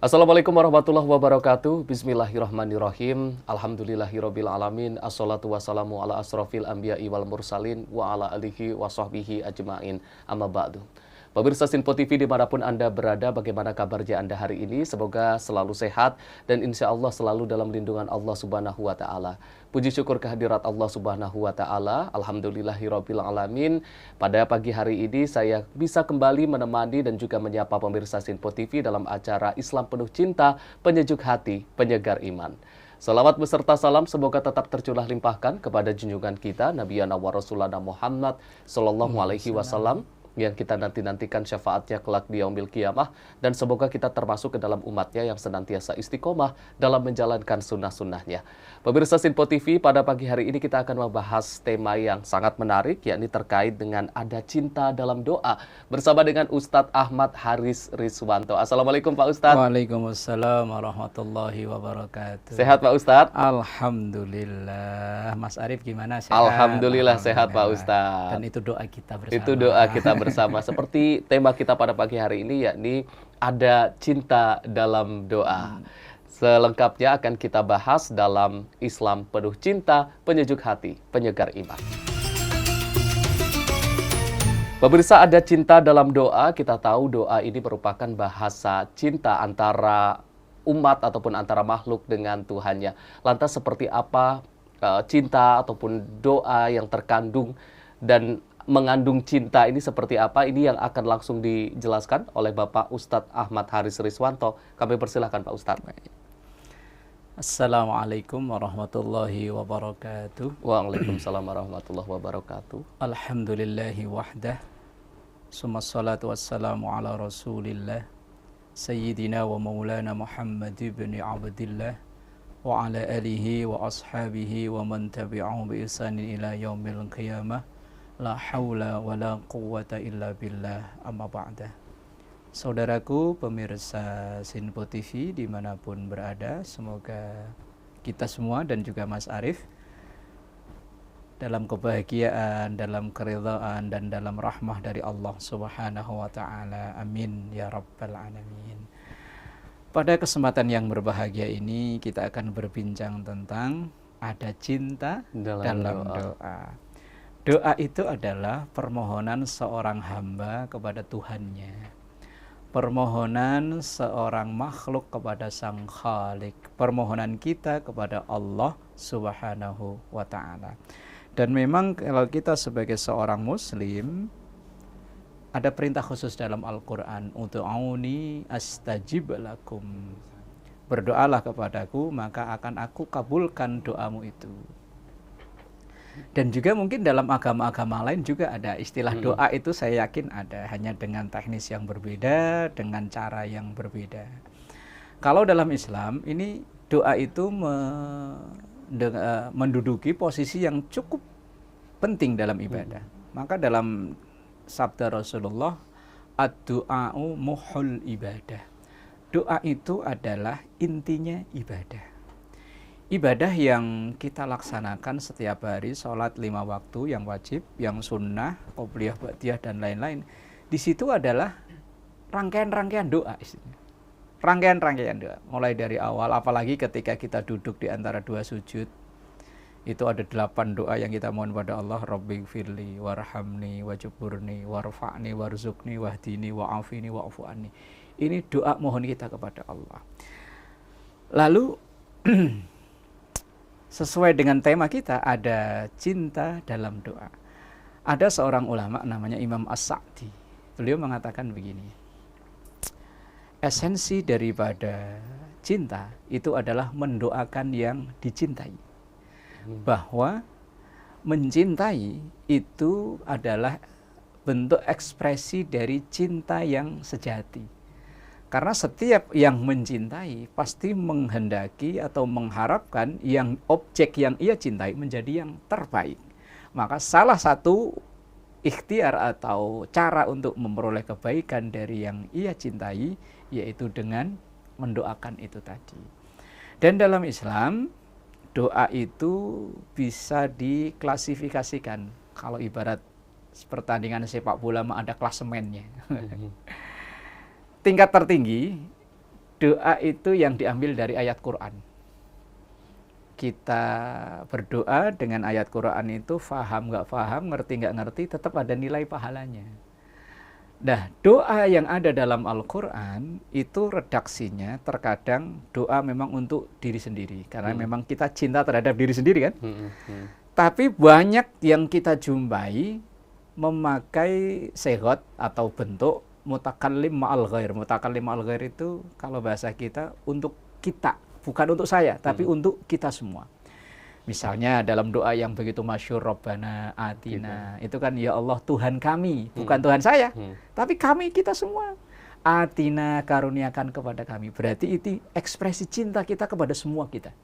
Assalamualaikum warahmatullahi wabarakatuh. Bismillahirrahmanirrahim. Alhamdulillahirabbil alamin. Assalatu wassalamu ala asrofil anbiya'i wal mursalin wa ala alihi wa sahbihi ajmain. Amma ba'du. Pemirsa Sinpo TV dimanapun Anda berada, bagaimana kabarnya Anda hari ini? Semoga selalu sehat dan insya Allah selalu dalam lindungan Allah Subhanahu wa Ta'ala. Puji syukur kehadirat Allah Subhanahu wa Ta'ala. Alhamdulillahirabbil alamin. Pada pagi hari ini saya bisa kembali menemani dan juga menyapa pemirsa Sinpo TV dalam acara Islam Penuh Cinta, Penyejuk Hati, Penyegar Iman. Salawat beserta salam semoga tetap tercurah limpahkan kepada junjungan kita Nabi wa Rasulana Muhammad sallallahu alaihi wasallam yang kita nantikan syafaatnya kelak di yaumil qiyamah, dan semoga kita termasuk ke dalam umatnya yang senantiasa istiqomah dalam menjalankan sunnah-sunnahnya. Pemirsa Sinpo TV, pada pagi hari ini kita akan membahas tema yang sangat menarik, yakni terkait dengan ada cinta dalam doa, bersama dengan Ustadz Ahmad Haris Riswanto. Assalamualaikum Pak Ustadz. Waalaikumsalam warahmatullahi wabarakatuh. Sehat Pak Ustadz? Alhamdulillah. Mas Arief gimana? Sehat? Alhamdulillah sehat Pak Ustadz. Dan itu doa kita bersama. Itu doa kita bersama. Seperti tema kita pada pagi hari ini, yakni ada cinta dalam doa. Selengkapnya akan kita bahas dalam Islam Penuh Cinta, Penyejuk Hati, Penyegar Iman. Pemirsa, ada cinta dalam doa. Kita tahu doa ini merupakan bahasa cinta antara umat ataupun antara makhluk dengan Tuhannya. Lantas seperti apa cinta ataupun doa yang terkandung dan mengandung cinta ini seperti apa? Ini yang akan langsung dijelaskan oleh Bapak Ustadz Ahmad Haris Riswanto. Kami persilahkan Pak Ustadz. Assalamualaikum warahmatullahi wabarakatuh. Waalaikumsalam warahmatullahi wabarakatuh. Alhamdulillahi wahdah. Summa salatu wassalamu ala rasulillah. Sayyidina wa maulana Muhammad ibn Abdillah. Wa ala alihi wa ashabihi wa man tabi'ahu bi ihsanin ila yaumil qiyamah. La haula wa la quwwata illa billah, amma ba'da. Saudaraku pemirsa Sinpo TV dimanapun berada, semoga kita semua dan juga Mas Arief dalam kebahagiaan, dalam keridhaan dan dalam rahmah dari Allah Subhanahu wa Ta'ala. Amin ya rabbal alamin. Pada kesempatan yang berbahagia ini kita akan berbincang tentang ada cinta dalam doa. Doa itu adalah permohonan seorang hamba kepada Tuhannya. Permohonan seorang makhluk kepada Sang Khalik. Permohonan kita kepada Allah Subhanahu wa Ta'ala. Dan memang kalau kita sebagai seorang muslim, ada perintah khusus dalam Al-Quran. Udu'uni astajib lakum. Berdoalah kepadaku, maka akan aku kabulkan doamu itu. Dan juga mungkin dalam agama-agama lain juga ada istilah doa itu, saya yakin ada, hanya dengan teknis yang berbeda, dengan cara yang berbeda. Kalau dalam Islam ini doa itu menduduki posisi yang cukup penting dalam ibadah. Maka dalam sabda Rasulullah, ad-du'a'u muhul ibadah. Doa itu adalah intinya ibadah. Ibadah yang kita laksanakan setiap hari, sholat 5 waktu yang wajib, yang sunnah, qobliyah, ba'diyah, dan lain-lain. Di situ adalah rangkaian-rangkaian doa. Rangkaian-rangkaian doa. Mulai dari awal, apalagi ketika kita duduk di antara dua sujud, itu ada 8 doa yang kita mohon pada Allah. Rabbighfirli, warhamni, wajuburni, warfa'ni, warzukni, wahdini, wa'afini, wa'afu anni. Ini doa mohon kita kepada Allah. Lalu sesuai dengan tema kita, ada cinta dalam doa. Ada seorang ulama namanya Imam As-Sa'di. Beliau mengatakan begini, esensi daripada cinta itu adalah mendoakan yang dicintai. Bahwa mencintai itu adalah bentuk ekspresi dari cinta yang sejati. Karena setiap yang mencintai pasti menghendaki atau mengharapkan yang objek yang ia cintai menjadi yang terbaik. Maka salah satu ikhtiar atau cara untuk memperoleh kebaikan dari yang ia cintai yaitu dengan mendoakan itu tadi. Dan dalam Islam doa itu bisa diklasifikasikan. Kalau ibarat pertandingan sepak bola ada klasemennya. Tingkat tertinggi doa itu yang diambil dari ayat Quran. Kita berdoa dengan ayat Quran itu faham nggak faham, ngerti nggak ngerti, tetap ada nilai pahalanya. Nah, doa yang ada dalam Al-Quran itu redaksinya terkadang doa memang untuk diri sendiri. Karena memang kita cinta terhadap diri sendiri kan. Tapi banyak yang kita jumpai memakai segot atau bentuk mutakallim ma'al ghair. Mutakallim ma'al ghair itu kalau bahasa kita untuk kita. Bukan untuk saya, tapi untuk kita semua. Misalnya dalam doa yang begitu masyhur, Rabbana Atina, itu kan ya Allah Tuhan kami, bukan Tuhan saya, tapi kami, kita semua. Atina, karuniakan kepada kami. Berarti itu ekspresi cinta kita kepada semua kita.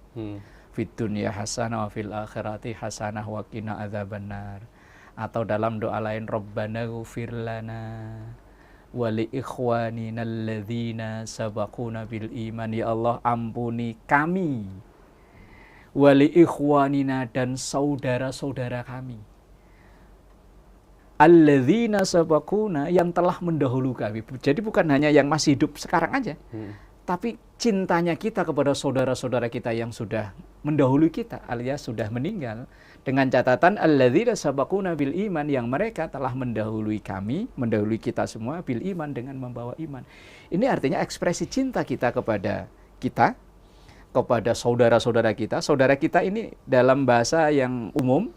Fid dunya hasanah wa fil akhirati hasanah wa qina adzabannar. Atau dalam doa lain, Rabbana ghfir lana wali ikhwanina alladzina sabaquna bil iman. Ya Allah, ampuni kami, wali ikhwanina, dan saudara-saudara kami, alladzina sabaquna, yang telah mendahului kami. Jadi bukan hanya yang masih hidup sekarang aja, tapi cintanya kita kepada saudara-saudara kita yang sudah mendahului kita alias sudah meninggal, dengan catatan alladzina sabaquna bil iman, yang mereka telah mendahului kami, mendahului kita semua bil iman, dengan membawa iman. Ini artinya ekspresi cinta kita kepada saudara-saudara kita. Saudara kita ini dalam bahasa yang umum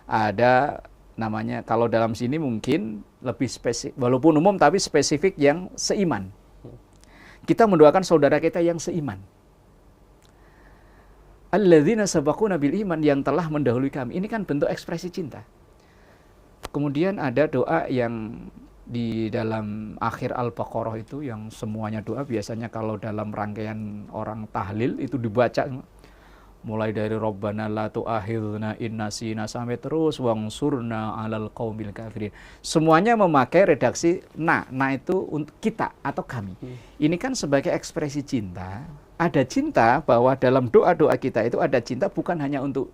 ada namanya, kalau dalam sini mungkin lebih spesifik, walaupun umum tapi spesifik, yang seiman. Kita mendoakan saudara kita yang seiman. Alladzina sabaquna bil iman, yang telah mendahului kami. Ini kan bentuk ekspresi cinta. Kemudian ada doa yang di dalam akhir Al-Baqarah itu, yang semuanya doa biasanya kalau dalam rangkaian orang tahlil itu dibaca mulai dari Rabbana la tu'akhidhna in nasina sampai terus wangsurna 'alal qaumil kafirin. Semuanya memakai redaksi na itu untuk kita atau kami. Ini kan sebagai ekspresi cinta. Ada cinta bahwa dalam doa-doa kita itu ada cinta bukan hanya untuk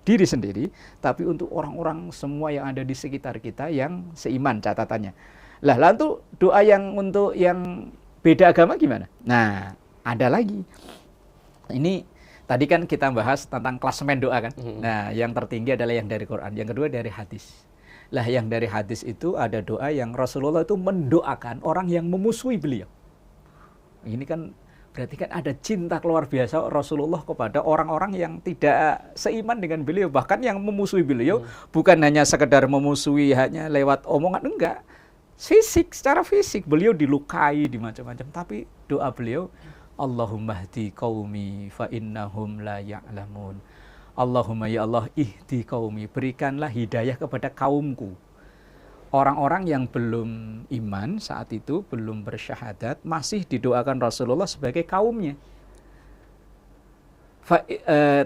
diri sendiri, tapi untuk orang-orang semua yang ada di sekitar kita yang seiman, catatannya. Lah, lalu doa yang untuk yang beda agama gimana? Nah, ada lagi. Ini tadi kan kita bahas tentang klasemen doa kan. Nah, yang tertinggi adalah yang dari Quran, yang kedua dari hadis. Lah, yang dari hadis itu ada doa yang Rasulullah itu mendoakan orang yang memusuhi beliau. Ini kan berarti kan ada cinta luar biasa Rasulullah kepada orang-orang yang tidak seiman dengan beliau. Bahkan yang memusuhi beliau bukan hanya sekedar memusuhi hanya lewat omongan, enggak. Secara fisik beliau dilukai, di macam-macam. Tapi doa beliau, Allahumma hdi qaumi fa innahum la ya'lamun. Allahumma ya Allah ihdi qaumi, berikanlah hidayah kepada kaumku. Orang-orang yang belum iman saat itu, belum bersyahadat, masih didoakan Rasulullah sebagai kaumnya.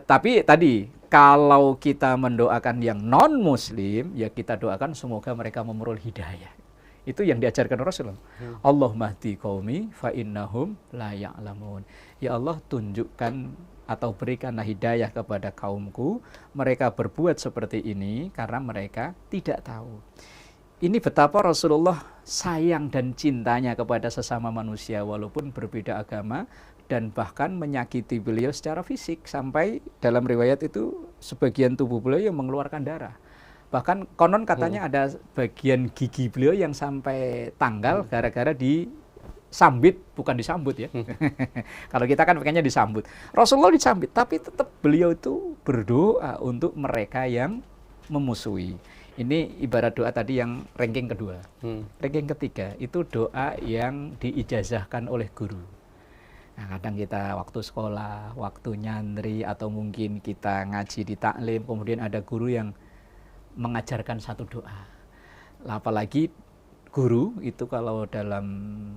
Tapi tadi, kalau kita mendoakan yang non-muslim, ya kita doakan semoga mereka memeroleh hidayah. Itu yang diajarkan Rasulullah. Allahumma hdi qaumi fa innahum la ya'lamun. Ya Allah, tunjukkan atau berikanlah hidayah kepada kaumku. Mereka berbuat seperti ini karena mereka tidak tahu. Ini betapa Rasulullah sayang dan cintanya kepada sesama manusia walaupun berbeda agama, dan bahkan menyakiti beliau secara fisik sampai dalam riwayat itu sebagian tubuh beliau yang mengeluarkan darah. Bahkan konon katanya ada bagian gigi beliau yang sampai tanggal gara-gara disambit, bukan disambut ya. Kalau kita kan pakainya disambut. Rasulullah disambit, tapi tetap beliau itu berdoa untuk mereka yang memusuhi. Ini ibarat doa tadi yang ranking kedua. Ranking ketiga itu doa yang diijazahkan oleh guru. Nah, kadang kita waktu sekolah, waktu nyantri, atau mungkin kita ngaji di taklim, kemudian ada guru yang mengajarkan satu doa. Apalagi guru itu kalau dalam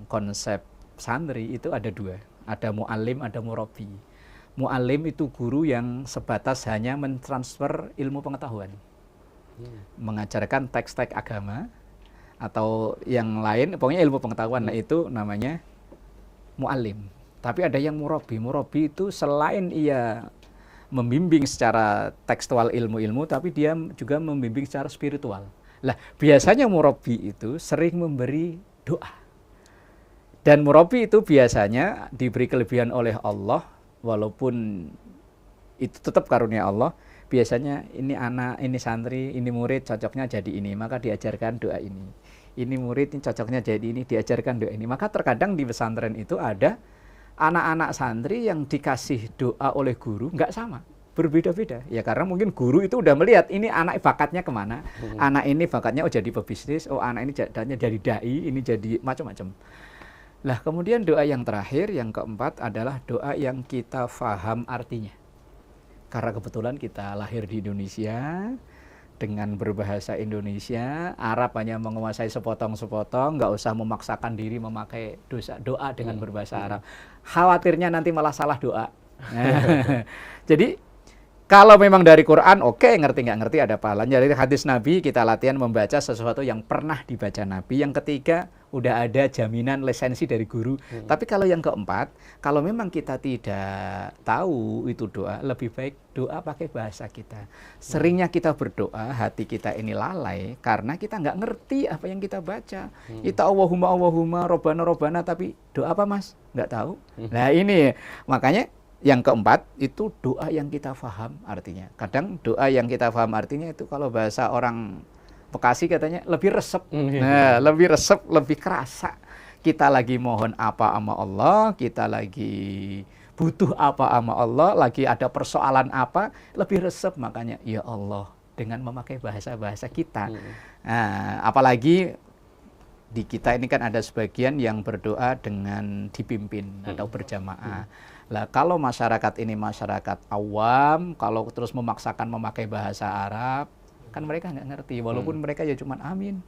konsep santri itu ada dua. Ada mu'alim, ada murabbi. Mu'alim itu guru yang sebatas hanya mentransfer ilmu pengetahuan. Mengajarkan teks-teks agama atau yang lain, pokoknya ilmu pengetahuan. Nah, itu namanya mu'alim. Tapi ada yang murabbi. Murabbi itu selain ia membimbing secara tekstual ilmu-ilmu, tapi dia juga membimbing secara spiritual. Lah, biasanya murabbi itu sering memberi doa. Dan murabi itu biasanya diberi kelebihan oleh Allah, walaupun itu tetap karunia Allah. Biasanya ini anak, ini santri, ini murid cocoknya jadi ini, maka diajarkan doa ini. Ini murid ini cocoknya jadi ini, diajarkan doa ini. Maka terkadang di pesantren itu ada anak-anak santri yang dikasih doa oleh guru nggak sama, berbeda-beda. Ya karena mungkin guru itu udah melihat ini anak bakatnya kemana. Anak ini bakatnya jadi pebisnis, anak ini jadinya jadi dai, ini jadi macam-macam. Lah kemudian doa yang terakhir, yang keempat adalah doa yang kita faham artinya. Karena kebetulan kita lahir di Indonesia, dengan berbahasa Indonesia, Arab hanya menguasai sepotong-sepotong, nggak usah memaksakan diri memakai doa dengan berbahasa Arab. Khawatirnya nanti malah salah doa. Jadi kalau memang dari Quran, oke, ngerti nggak ngerti ada pahalanya. Dari hadis Nabi kita latihan membaca sesuatu yang pernah dibaca Nabi. Yang ketiga, udah ada jaminan lisensi dari guru. Tapi kalau yang keempat, kalau memang kita tidak tahu itu doa, lebih baik doa pakai bahasa kita. Seringnya kita berdoa, hati kita ini lalai karena kita nggak ngerti apa yang kita baca. Kita Allahumma, Robbana, tapi doa apa mas? Nggak tahu. Nah ini, makanya yang keempat itu doa yang kita faham artinya. Kadang doa yang kita faham artinya itu kalau bahasa orang Bekasi katanya lebih resep. Nah, lebih resep, lebih kerasa. Kita lagi mohon apa sama Allah, kita lagi butuh apa sama Allah, lagi ada persoalan apa, lebih resep. Makanya ya Allah dengan memakai bahasa-bahasa kita. Nah, apalagi di kita ini kan ada sebagian yang berdoa dengan dipimpin atau berjamaah. Lah kalau masyarakat ini masyarakat awam, kalau terus memaksakan memakai bahasa Arab, kan mereka nggak ngerti. Walaupun mereka ya cuman amin.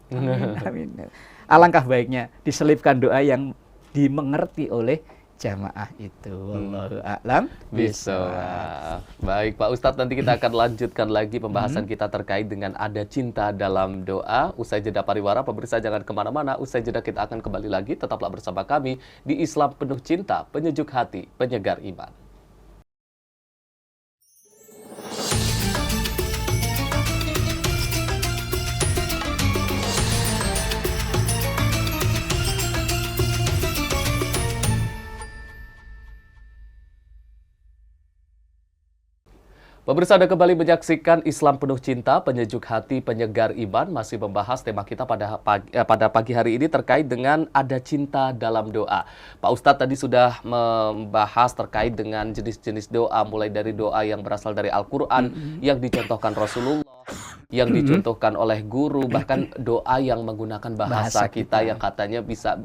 Alangkah baiknya diselipkan doa yang dimengerti oleh jamaah itu. Wallahu a'lam bishawab. Baik Pak Ustadz, nanti kita akan lanjutkan lagi pembahasan kita terkait dengan ada cinta dalam doa. Usai jeda pariwara, pemirsa jangan kemana-mana. Usai jeda kita akan kembali lagi. Tetaplah bersama kami di Islam Penuh Cinta, penyejuk hati, penyegar iman. Pemirsa, Anda kembali menyaksikan Islam Penuh Cinta, penyejuk hati, penyegar iman. Masih membahas tema kita pada pagi hari ini terkait dengan ada cinta dalam doa. Pak Ustadz tadi sudah membahas terkait dengan jenis-jenis doa, mulai dari doa yang berasal dari Al-Quran, yang dicontohkan Rasulullah, yang dicontohkan oleh guru, bahkan doa yang menggunakan bahasa kita yang katanya bisa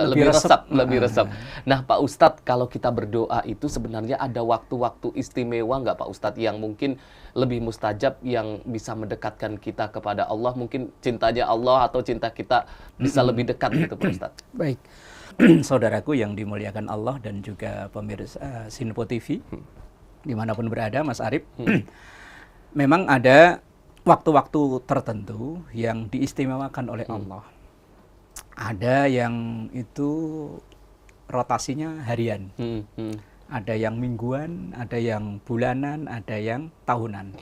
lebih resep. Nah Pak Ustadz, kalau kita berdoa itu sebenarnya ada waktu-waktu istimewa nggak Pak Ustadz yang mungkin lebih mustajab, yang bisa mendekatkan kita kepada Allah, mungkin cintanya Allah atau cinta kita bisa lebih dekat gitu Pak Ustadz? Baik, saudaraku yang dimuliakan Allah dan juga pemirsa Sinpo TV dimanapun berada, Mas Arif, memang ada waktu-waktu tertentu yang diistimewakan oleh Allah. Ada yang itu rotasinya harian. Ada yang mingguan, ada yang bulanan, ada yang tahunan.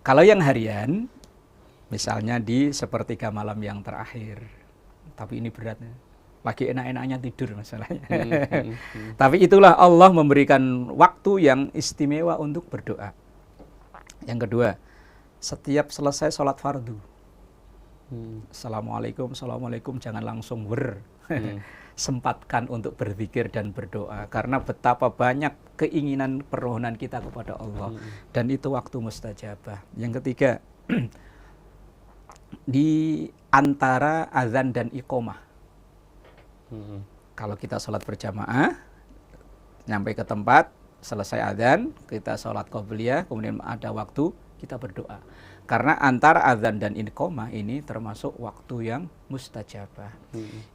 Kalau yang harian, misalnya di sepertiga malam yang terakhir, tapi ini beratnya, lagi enak-enaknya tidur masalahnya. Tapi itulah Allah memberikan waktu yang istimewa untuk berdoa. Yang kedua, setiap selesai sholat fardu, Assalamualaikum, jangan langsung sempatkan untuk berzikir dan berdoa, karena betapa banyak keinginan permohonan kita kepada Allah, dan itu waktu mustajabah. Yang ketiga, di antara azan dan iqomah, kalau kita sholat berjamaah, nyampe ke tempat, selesai azan, kita sholat qobliyah, kemudian ada waktu kita berdoa. Karena antara azan dan iqomah ini termasuk waktu yang mustajabah.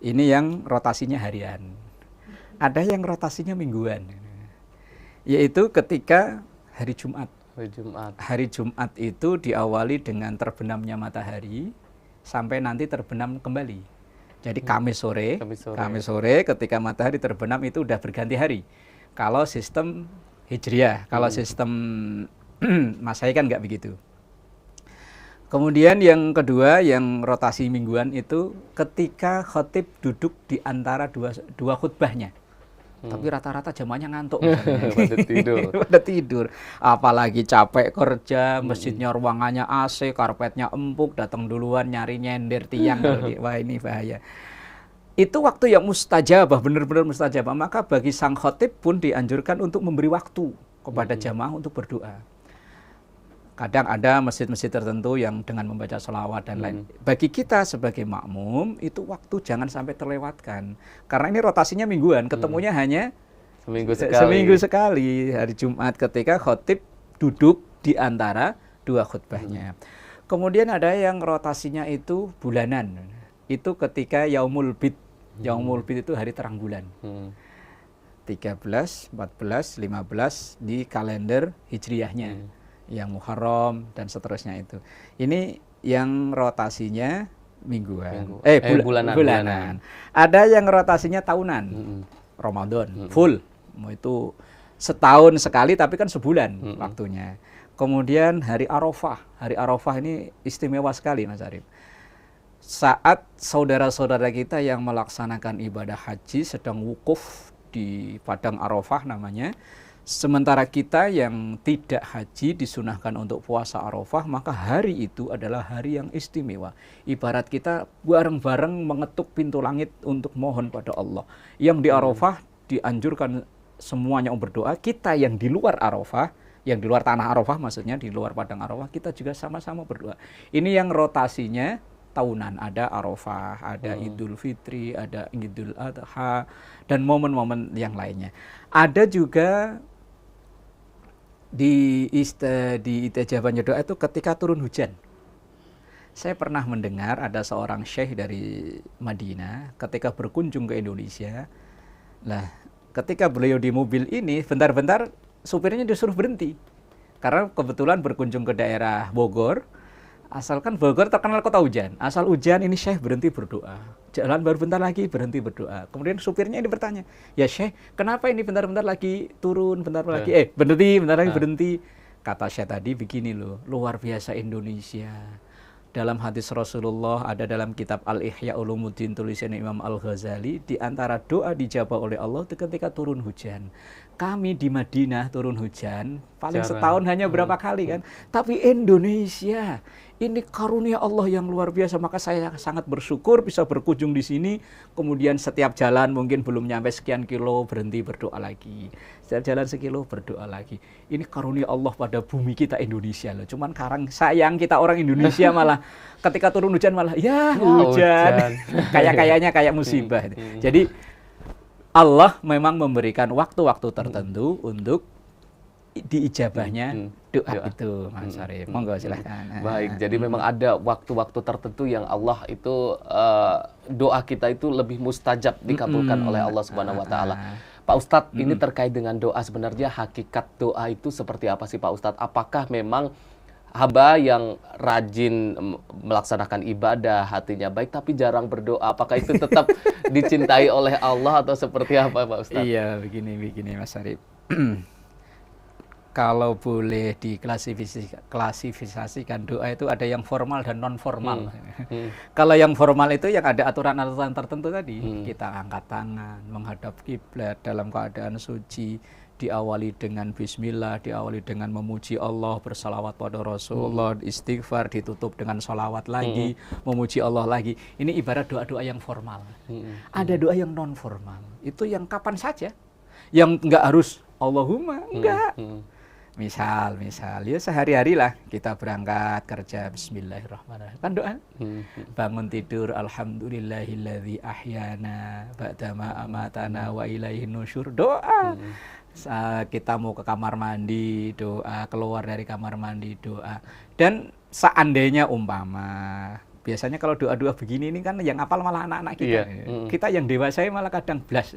Ini yang rotasinya harian. Ada yang rotasinya mingguan, yaitu ketika hari Jumat. Hari Jumat itu diawali dengan terbenamnya matahari sampai nanti terbenam kembali. Jadi Kamis sore ketika matahari terbenam itu udah berganti hari. Kalau sistem Hijriah, kalau sistem Masehi kan nggak begitu. Kemudian yang kedua, yang rotasi mingguan itu ketika khatib duduk di antara dua khutbahnya. Tapi rata-rata jamaahnya ngantuk misalnya. Pada tidur. Pada tidur. Apalagi capek kerja, masjidnya ruangannya AC, karpetnya empuk, datang duluan nyari nyender tiang. Wah ini bahaya. Itu waktu yang mustajabah, benar-benar mustajabah. Maka bagi sang khatib pun dianjurkan untuk memberi waktu kepada jamaah untuk berdoa. Kadang ada masjid-masjid tertentu yang dengan membaca sholawat dan lain. Bagi kita sebagai makmum, itu waktu jangan sampai terlewatkan. Karena ini rotasinya mingguan, ketemunya hanya seminggu sekali. Hari Jumat ketika khatib duduk di antara dua khutbahnya. Kemudian ada yang rotasinya itu bulanan. Itu ketika Yaumul Bid. Yaumul Bid itu hari terang bulan. 13, 14, 15 di kalender hijriyahnya. Yang Muharram dan seterusnya itu. Ini yang rotasinya mingguan. Bulanan. Ada yang rotasinya tahunan. Ramadan full. Itu setahun sekali tapi kan sebulan waktunya. Kemudian hari Arafah. Hari Arafah ini istimewa sekali Mas Arif. Saat saudara-saudara kita yang melaksanakan ibadah haji sedang wukuf di Padang Arafah namanya. Sementara kita yang tidak haji disunahkan untuk puasa Arafah, maka hari itu adalah hari yang istimewa. Ibarat kita bareng-bareng mengetuk pintu langit untuk mohon pada Allah. Yang di Arafah dianjurkan semuanya berdoa. Kita yang di luar Arafah, yang di luar tanah Arafah maksudnya, di luar Padang Arafah, kita juga sama-sama berdoa. Ini yang rotasinya tahunan. Ada Arafah, ada Idul Fitri, ada Idul Adha, dan momen-momen yang lainnya. Ada juga di istijaabahnya doa itu ketika turun hujan. Saya pernah mendengar ada seorang syekh dari Madinah ketika berkunjung ke Indonesia. Lah, ketika beliau di mobil ini, bentar-bentar supirnya disuruh berhenti. Karena kebetulan berkunjung ke daerah Bogor. Asalkan Bogor terkenal kota hujan. Asal hujan ini syekh berhenti berdoa. Jalan baru bentar lagi berhenti berdoa. Kemudian supirnya ini bertanya, ya syekh, kenapa ini bentar-bentar lagi turun, bentar lagi, berhenti, bentar lagi berhenti. Kata syekh tadi begini loh, luar biasa Indonesia. Dalam hadis Rasulullah ada dalam kitab Al-Ihya Ulumuddin tulisan Imam Al-Ghazali, di antara doa dijawab oleh Allah itu ketika turun hujan. Kami di Madinah turun hujan paling setahun hanya berapa kali kan. Tapi Indonesia ini karunia Allah yang luar biasa, maka saya sangat bersyukur bisa berkunjung di sini. Kemudian setiap jalan mungkin belum nyampe sekian kilo berhenti berdoa lagi. Setiap jalan sekilo berdoa lagi. Ini karunia Allah pada bumi kita Indonesia loh. Cuman sekarang sayang kita orang Indonesia malah ketika turun hujan malah hujan. Kayak musibah. Jadi Allah memang memberikan waktu-waktu tertentu untuk diijabahnya doa itu, Mas Arif. Monggo silahkan. Baik, jadi memang ada waktu-waktu tertentu yang Allah itu doa kita itu lebih mustajab dikabulkan oleh Allah Subhanahu wa taala. Pak Ustadz, ini terkait dengan doa, sebenarnya hakikat doa itu seperti apa sih Pak Ustadz? Apakah memang hamba yang rajin melaksanakan ibadah, hatinya baik tapi jarang berdoa, apakah itu tetap dicintai oleh Allah atau seperti apa Pak Ustadz? Iya, begini Mas Arif. Kalau boleh diklasifikasikan doa itu ada yang formal dan non formal. Kalau yang formal itu yang ada aturan-aturan tertentu tadi, kita angkat tangan, menghadap kiblat dalam keadaan suci, diawali dengan bismillah, diawali dengan memuji Allah, bersalawat pada Rasulullah, istighfar, ditutup dengan salawat lagi, memuji Allah lagi. Ini ibarat doa-doa yang formal. Ada doa yang non formal. Itu yang kapan saja. Yang enggak harus Allahumma, enggak. Misal ya sehari-hari lah kita berangkat kerja bismillahirrahmanirrahim. Kan doa. Bangun tidur alhamdulillahilladzi ahyana ba'dama amatana wa ilaihin nusyur. Doa. Kita mau ke kamar mandi, doa. Keluar dari kamar mandi, doa. Dan seandainya umpama, biasanya kalau doa-doa begini ini kan yang hafal malah anak-anak kita. Kita yang dewasa malah kadang blas.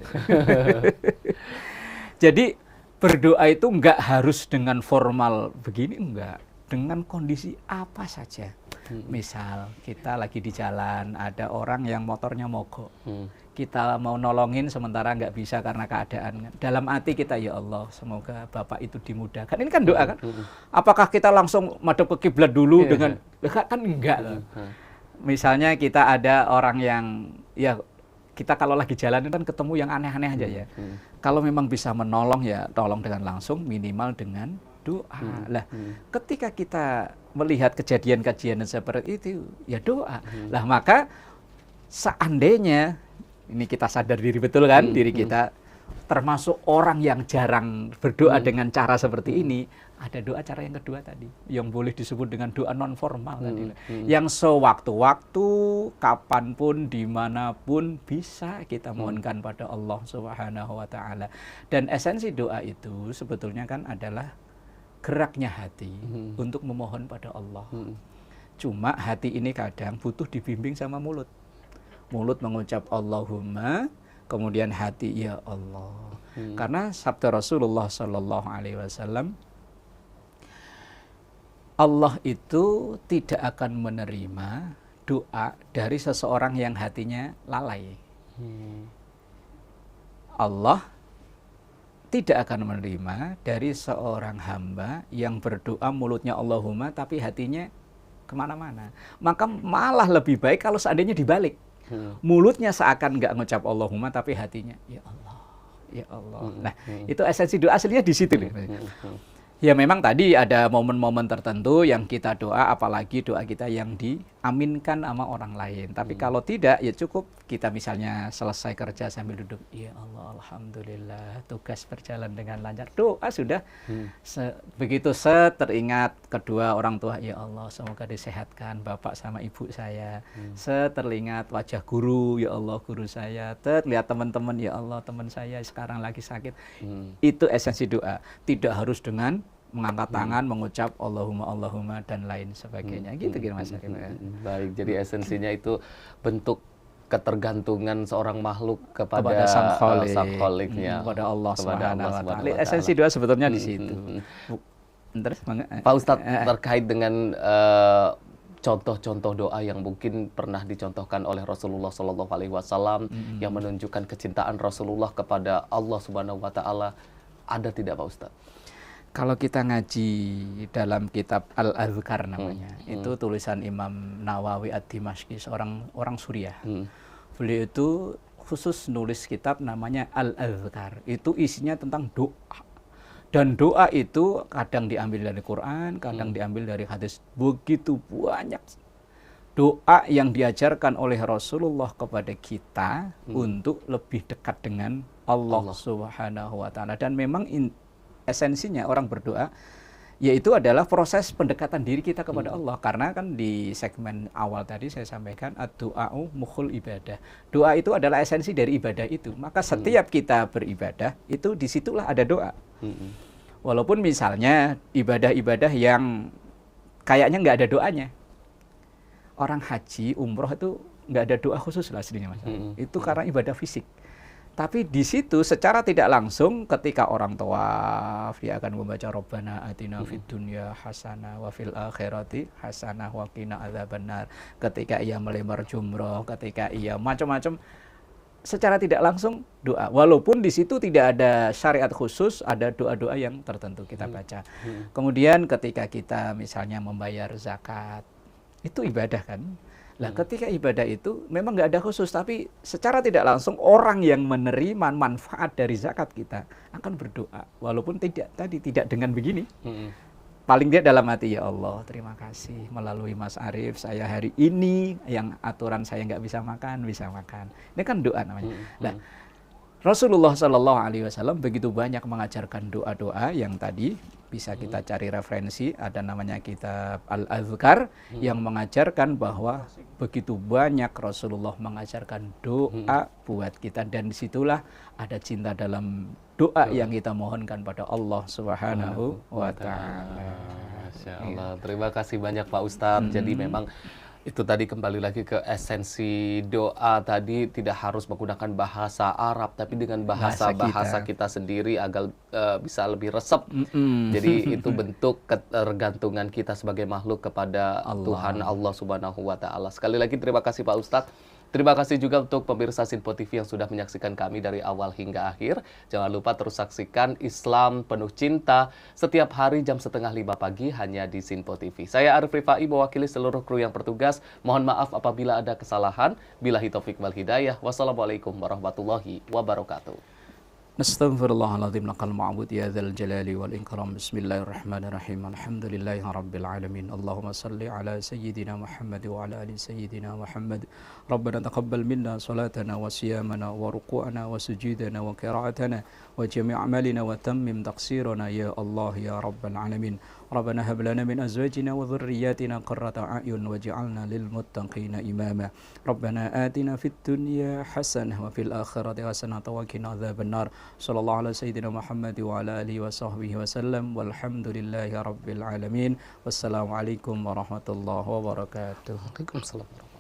Jadi berdoa itu enggak harus dengan formal begini, enggak. Dengan kondisi apa saja. Misal kita lagi di jalan, ada orang yang motornya mogok. kita mau nolongin sementara nggak bisa karena keadaan. Dalam hati kita, ya Allah, semoga Bapak itu dimudahkan. Ini kan doa kan? Apakah kita langsung madhep ke kiblat dulu dengan kan enggak loh. Misalnya kita ada orang yang ya kita kalau lagi jalan kan ketemu yang aneh-aneh aja ya. Kalau memang bisa menolong ya tolong dengan langsung, minimal dengan doa. Lah, ketika kita melihat kejadian-kejadian seperti itu, ya doa. Lah, maka seandainya ini kita sadar diri betul kan, diri kita termasuk orang yang jarang berdoa dengan cara seperti ini, ada doa cara yang kedua tadi, yang boleh disebut dengan doa non formal tadi, yang sewaktu-waktu, kapanpun, dimanapun bisa kita mohonkan pada Allah Subhanahu Wa Taala. Dan esensi doa itu sebetulnya kan adalah geraknya hati untuk memohon pada Allah. Cuma hati ini kadang butuh dibimbing sama mulut. Mulut mengucap Allahumma, kemudian hati ya Allah. Karena sabda Rasulullah Sallallahu Alaihi Wasallam, Allah itu tidak akan menerima doa dari seseorang yang hatinya lalai. Allah tidak akan menerima dari seorang hamba yang berdoa mulutnya Allahumma tapi hatinya kemana-mana. Maka malah lebih baik kalau seandainya dibalik. Mulutnya seakan nggak ngucap Allahumma tapi hatinya ya Allah, ya Allah. Nah, itu esensi doa aslinya di situ. Ya memang tadi ada momen-momen tertentu yang kita doa, apalagi doa kita yang diaminkan sama orang lain. Tapi kalau tidak, ya cukup kita misalnya selesai kerja sambil duduk, ya Allah, alhamdulillah, tugas berjalan dengan lancar. Doa sudah. Begitu teringat kedua orang tua, ya Allah, semoga disehatkan bapak sama ibu saya. Teringat wajah guru, ya Allah, guru saya. Lihat teman-teman, ya Allah, teman saya sekarang lagi sakit. Itu esensi doa. Tidak harus dengan mengangkat tangan, mengucap Allahumma, Allahumma, dan lain sebagainya. Gitu Mas Arif. Baik, jadi esensinya itu bentuk ketergantungan seorang makhluk kepada Sang Kholiknya, kepada Allah Subhanahu wa Ta'ala. Taala. Esensi doa sebetulnya di situ. Terus, Pak Ustadz, terkait dengan contoh-contoh doa yang mungkin pernah dicontohkan oleh Rasulullah Shallallahu Alaihi Wasallam yang menunjukkan kecintaan Rasulullah kepada Allah Subhanahu Wa Ta'ala, ada tidak Pak Ustadz? Kalau kita ngaji dalam kitab Al-Azkar namanya, itu tulisan Imam Nawawi Ad-Dimashqi, seorang orang Suriah. Beliau itu khusus nulis kitab namanya Al-Azkar. Itu isinya tentang doa. Dan doa itu kadang diambil dari Quran, kadang diambil dari hadis. Begitu banyak doa yang diajarkan oleh Rasulullah kepada kita untuk lebih dekat dengan Allah Subhanahu wa Ta'ala. Dan memang esensinya orang berdoa yaitu adalah proses pendekatan diri kita kepada Allah. Karena kan di segmen awal tadi saya sampaikan ad-du'a'u mukhul ibadah. Doa itu adalah esensi dari ibadah itu. Maka setiap kita beribadah itu disitulah ada doa. Walaupun misalnya ibadah-ibadah yang kayaknya nggak ada doanya. Orang haji, umroh itu nggak ada doa khusus lah aslinya Mas. Itu karena ibadah fisik. Tapi di situ secara tidak langsung ketika orang tawaf dia akan membaca Rabbana atina fid dunya hasanah wa fil akhirati hasanah wa qina adzabannar. Ketika ia melempar jumroh, ketika ia macam-macam, secara tidak langsung doa. Walaupun di situ tidak ada syariat khusus, ada doa-doa yang tertentu kita baca. Kemudian ketika kita misalnya membayar zakat, itu ibadah kan. Nah, ketika ibadah itu memang nggak ada khusus, tapi secara tidak langsung orang yang menerima manfaat dari zakat kita akan berdoa, walaupun tidak dengan begini. Paling tidak dalam hati, ya Allah, terima kasih melalui Mas Arif saya hari ini yang aturan saya nggak bisa makan. Ini kan doa namanya. Nah, Rasulullah Shallallahu Alaihi Wasallam begitu banyak mengajarkan doa-doa yang tadi bisa kita cari referensi, ada namanya kitab Al-Azkar yang mengajarkan bahwa begitu banyak Rasulullah mengajarkan doa buat kita, dan disitulah ada cinta dalam doa yang kita mohonkan pada Allah Subhanahu wa Ta'ala. Masya Allah, terima kasih banyak Pak Ustadz. Jadi memang itu tadi kembali lagi ke esensi doa tadi, tidak harus menggunakan bahasa Arab tapi dengan bahasa kita sendiri agar bisa lebih resep. Jadi itu bentuk ketergantungan kita sebagai makhluk kepada Tuhan Allah Subhanahu wa Ta'ala. Sekali lagi terima kasih Pak Ustadz Terima kasih juga untuk pemirsa Sinpo TV yang sudah menyaksikan kami dari awal hingga akhir. Jangan lupa terus saksikan Islam Penuh Cinta setiap hari jam 4:30 pagi hanya di Sinpo TV. Saya Arif Rifai mewakili seluruh kru yang bertugas. Mohon maaf apabila ada kesalahan. Billahi taufik wal hidayah. Wassalamualaikum warahmatullahi wabarakatuh. Nastaghfirullahaladzim lakal ma'bud ya dzal jalali wal ikram. Bismillahirrahmanirrahim. Alhamdulillahi rabbil alamin. Allahumma salli ala sayyidina Muhammad wa ala ali sayyidina Muhammad. Rabbana taqabbal minna salatana wa siyamana wa ruku'ana wa sujudana wa qira'atana wa jami' amalina wa tammim taqsirana ya Allah ya rabbal alamin. Rabbana hab lana min azwajina wa dhurriyyatina qurrata a'yun waj'alna lil muttaqina imama. Rabbana atina fid dunya hasanah wa fil akhirati hasanah wa qina adzabannar. Sallallahu ala sayyidina Muhammad wa ala alihi wa sahbihi wa sallam. Walhamdulillahi rabbil alamin. Wassalamualaikum warahmatullahi wabarakatuh. Waalaikumsalam.